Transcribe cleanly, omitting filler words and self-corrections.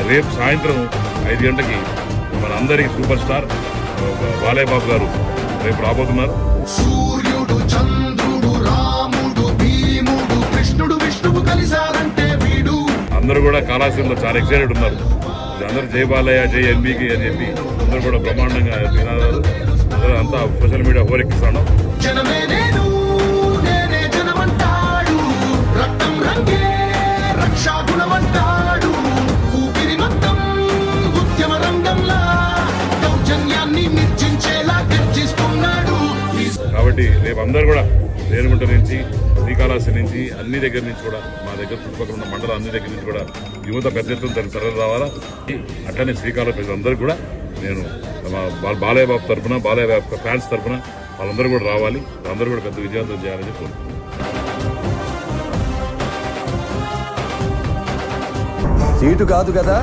రేపు సాయంత్రం 5 గంటలకి మనందరికీ సూపర్ స్టార్ బాలయ్య బాబు గారు రేపు రాబోతున్నారు. సూర్యుడు చంద్రుడు రాముడు భీముడు కృష్ణుడు విష్ణువు కలిసారంటే వీడు. అందరూ కూడా కళాశాలలో చాలా ఎక్సైటెడ్ ఉన్నారు. అందరూ జై బాలయ్య జై ఎన్బీకి అని చెప్పి అందరూ కూడా బ్రహ్మాండంగా నినాదాలు అంతా సోషల్ మీడియా హోరెక్కిస్తాను. జనమే నేను నేనే జనమంటాడు, రక్తం రంగే రక్షాగుణమంటాడు, ఊపిరి మొత్తం ఉద్యమ రంగంలా దౌర్జన్యాన్ని నిర్జించేలా గర్జిస్తున్నాడు. కాబట్టి రేపు అందరూ కూడా రేణుగుంట నుంచి శ్రీకాళహస్తి నుంచి అన్ని దగ్గర నుంచి కూడా మా దగ్గర చుట్టుపక్కల ఉన్న మండలం అన్ని దగ్గర నుంచి కూడా యువత పెద్ద ఎత్తున తరలి రావాలా. అట్లనే శ్రీకాళహస్తి ప్రజలందరూ కూడా నేను బాలయ్య బాబు తరఫున బాలయ్య బాబు ఫ్యాన్స్ తరఫున వాళ్ళందరూ కూడా రావాలి, అందరూ కూడా పెద్ద విజయవంతం చేయాలని కోరుకుంటున్నాను. సీటు కాదు కదా